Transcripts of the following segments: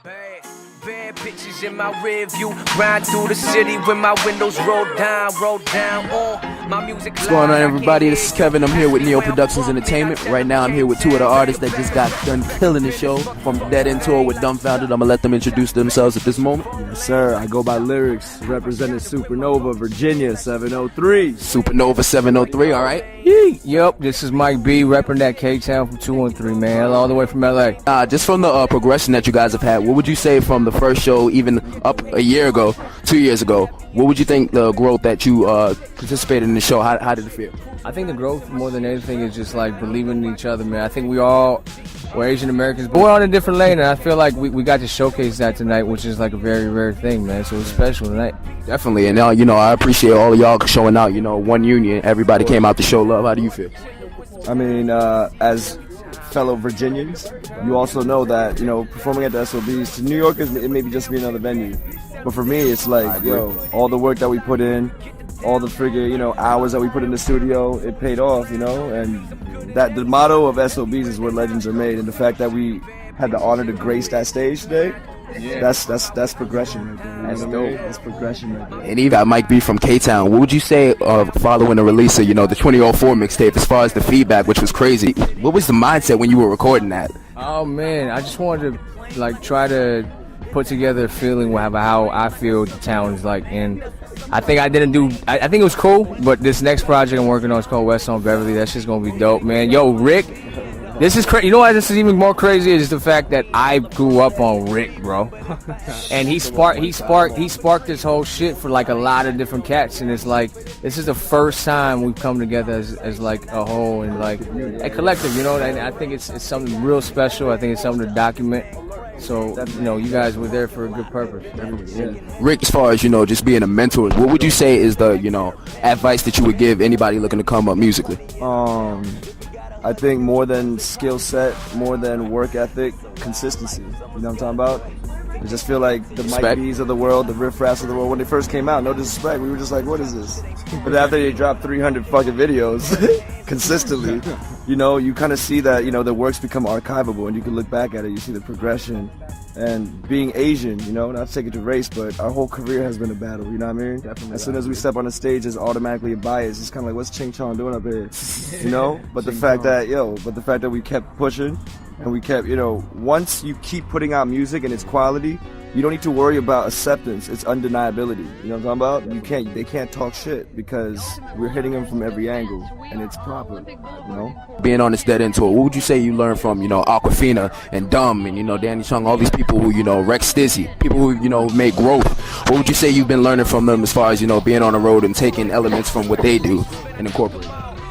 Bad bitches in my rear view, grind through the city with my windows rolled down, my music. What's going on, everybody? This is Kevin. I'm here with Neo Productions Entertainment. Right now I'm here with two of the artists that just got done killing the show from Dead End Tour with Dumbfounded. I'm gonna let them introduce themselves at this moment. Yes, sir. I go by Lyrics, representing Supernova, Virginia, 703. Supernova 703, all right? Yep, this is Mike B, repping that K-Town from 213, man, all the way from LA. Just from the progression that you guys have had, what would you say from the first show, even up a year ago, 2 years ago, what would you think the growth that you participated in the show, how did it feel? I think the growth more than anything is just like believing in each other, man. I think we're Asian Americans, but we're on a different lane, and I feel like we got to showcase that tonight, which is like a very rare thing, man. So it's special tonight. Definitely, and I appreciate all of y'all showing out. One union, everybody came out to show love. How do you feel? I mean, as fellow Virginians, you also know that performing at the SOBs to New Yorkers, it may just be another venue, but for me, it's like all the work that we put in, all the friggin' hours that we put in the studio, it paid off, and that the motto of SOBs is where legends are made, and the fact that we had the honor to grace that stage today. Yeah. That's progression right there. That's dope. That's progression right there. And you got Mike B from K-Town. What would you say following the release of the 2004 mixtape, as far as the feedback, which was crazy? What was the mindset when you were recording that? Oh man, I just wanted to try to put together a feeling of how I feel the town is like, and I think I think it was cool, but this next project I'm working on is called West on Beverly. That's just gonna be dope, man. Yo, Rick. This is crazy. You know why this is even more crazy is the fact that I grew up on Rick, bro. And he sparked this whole shit for like a lot of different cats, and it's like this is the first time we've come together as like a whole and like a collective, and I think it's something real special. I think it's something to document. So, you guys were there for a good purpose. Rick, as far as, just being a mentor, what would you say is the, advice that you would give anybody looking to come up musically? I think more than skill set, more than work ethic, consistency. You know what I'm talking about? I just feel like the Mike B's of the world, the Riff Raffs of the world, when they first came out, no disrespect, we were just like, what is this? But after they dropped 300 fucking videos consistently, you kind of see that, the works become archivable, and you can look back at it, you see the progression. And being Asian, not to take it to race, but our whole career has been a battle, you know what I mean? Definitely. As soon as we step on the stage, it's automatically a bias. It's kind of like, what's Ching Chong doing up here? But the fact that we kept pushing, and we kept, once you keep putting out music and its quality, you don't need to worry about acceptance. It's undeniability. You know what I'm talking about? They can't talk shit because we're hitting them from every angle, and it's proper. Being on this Dead End Tour, what would you say you learned from Aquafina and Dumb and Danny Chung, all these people who Rex Stizzy, people who made growth? What would you say you've been learning from them as far as being on the road and taking elements from what they do and incorporating?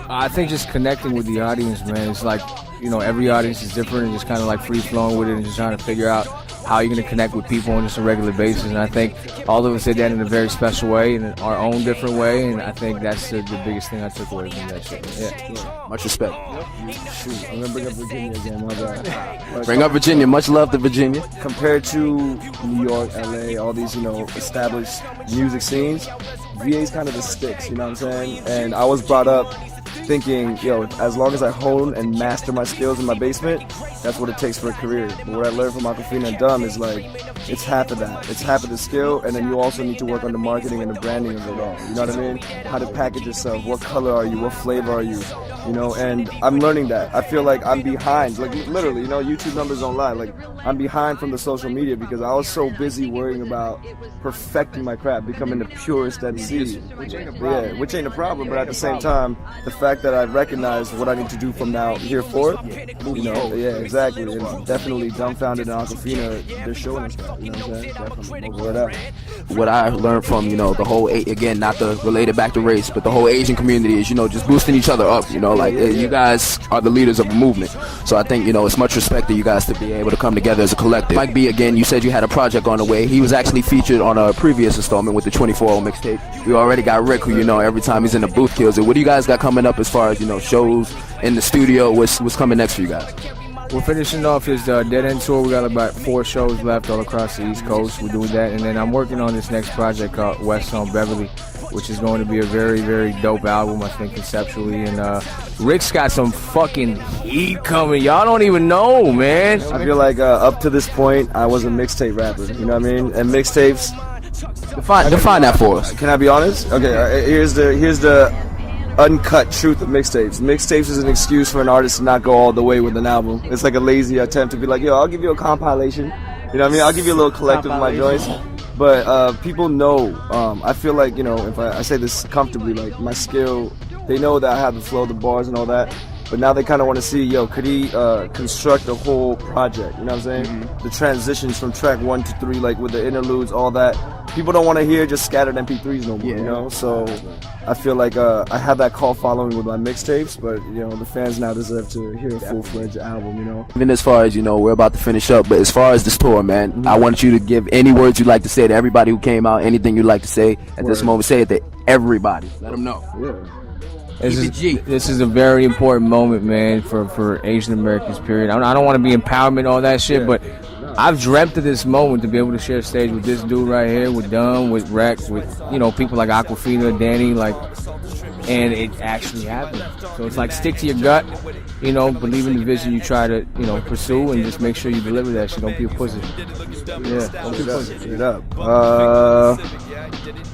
I think just connecting with the audience, man. It's like every audience is different, and just kind of like free flowing with it and just trying to figure out how you're going to connect with people on just a regular basis. And I think all of us did that in a very special way, in our own different way, and I think that's the biggest thing I took away from that shit. Yeah. Much respect. Shoot, I'm going to bring up Virginia again, my bad. Bring up Virginia. Much love to Virginia. Compared to New York, LA, all these, established music scenes, VA's kind of the sticks, you know what I'm saying? And I was brought up thinking, as long as I hone and master my skills in my basement, that's what it takes for a career. But what I learned from Aquafina and Dumb is like, it's half of that. It's half of the skill, and then you also need to work on the marketing and the branding of it all. You know what I mean? How to package yourself, what color are you, what flavor are you, and I'm learning that. I feel like I'm behind, like literally, YouTube numbers don't lie. Like, I'm behind from the social media because I was so busy worrying about perfecting my craft, becoming the purest MC. Which ain't a problem, but at the same time, the fact that I recognize what I need to do from now here forth, exactly, and definitely Dumbfounded and Aquafina, they're showing us that, you know what I'm saying? Definitely, word up. What I learned from, the whole, again, not to relate it back to race, but the whole Asian community is, just boosting each other up, you guys are the leaders of a movement. So I think, it's much respect to you guys to be able to come together as a collective. Mike B, again, you said you had a project on the way. He was actually featured on a previous installment with the 24 mixtape. We already got Rick, who, every time he's in the booth kills it. What do you guys got coming up as far as, shows in the studio? What's coming next for you guys? We're finishing off his Dead End Tour. We got about 4 shows left all across the East Coast. We're doing that, and then I'm working on this next project called West on Beverly. which is going to be a very, very dope album, I think, conceptually. And Rick's got some fucking heat coming. Y'all don't even know, man. I feel like up to this point, I was a mixtape rapper. You know what I mean? And mixtapes. Define that for us. Can I be honest? Okay, here's the uncut truth of mixtapes. Mixtapes is an excuse for an artist to not go all the way with an album. It's like a lazy attempt to be like, yo, I'll give you a compilation. You know what I mean? I'll give you a little collective of my joints. But people know, I feel like, you know, if I say this comfortably, like my skill, they know that I have the flow, the bars and all that. But now they kind of want to see, yo, could he construct a whole project? You know what I'm saying? The transitions from track 1 to 3, like with the interludes, all that. People don't want to hear just scattered MP3s no more, you know? So I feel like I have that call following with my mixtapes, but, you know, the fans now deserve to hear a full-fledged album, you know? Even as far as, you know, we're about to finish up, but as far as this tour, man, I want you to give any words you'd like to say to everybody who came out, anything you'd like to say at this moment. Say it to everybody. Let them know. Yeah. This is a very important moment, man, for Asian Americans, period. I don't want to be empowerment, all that shit, but I've dreamt of this moment to be able to share stage with this dude right here, with Dumb, with Rex, with, you know, people like Aquafina, Danny, like, and it actually happened. So it's like, stick to your gut, you know, believe in the vision you try to, you know, pursue, and just make sure you deliver that shit. Don't be a pussy. Yeah, don't be a pussy. Straight up.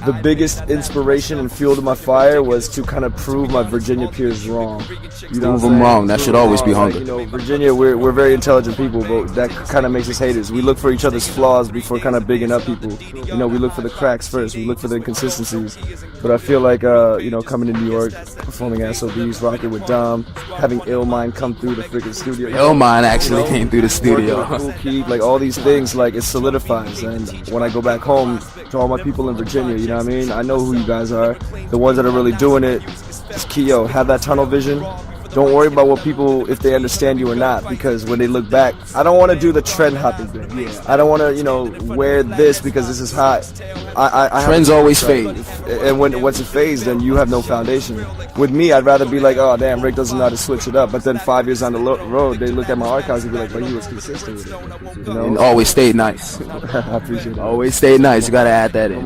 The biggest inspiration and fuel to my fire was to kind of prove my Virginia peers wrong. You know Prove them wrong. That should always be hunger. Like, you know, Virginia, we're very intelligent people, but that kind of makes us haters. We look for each other's flaws before kind of bigging up people. You know, we look for the cracks first. We look for the inconsistencies. But I feel like, you know, coming to New York, performing SOBs, rocking with Dom, having Illmind come through the freaking studio. Illmind actually came through the studio. Cool Keith, like all these things, like it solidifies. And when I go back home to all my people in Virginia, you know what I mean? I know who you guys are. The ones that are really doing it. Just Keo, have that tunnel vision. Don't worry about what people, if they understand you or not, because when they look back, I don't want to do the trend hopping thing. I don't want to, you know, wear this because this is hot. I Trends always fade. And once it fades, then you have no foundation. With me, I'd rather be like, oh damn, Rick doesn't know how to switch it up. But then 5 years down the road, they look at my archives and be like, but he was consistent with it. You know? And always stayed nice. I appreciate that. Always stayed nice. You gotta add that in.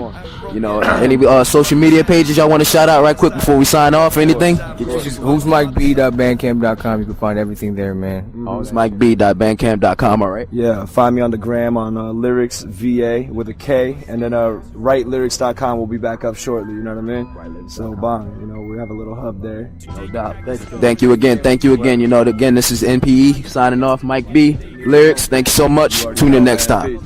You know, any social media pages y'all want to shout out right quick before we sign off? Anything? Who's Mike B. Bandcamp.com. You can find everything there, man. It's MikeB.bandcamp.com, all right? Yeah, find me on the gram on Lyrics VA with a K, and then WriteLyrics.com will be back up shortly. You know what I mean? So bang, you know, we have a little hub there. No doubt. Thank you again. Thank you again. You know, again, this is NPE signing off. Mike B, Lyrics. Thank you so much. Tune in next time.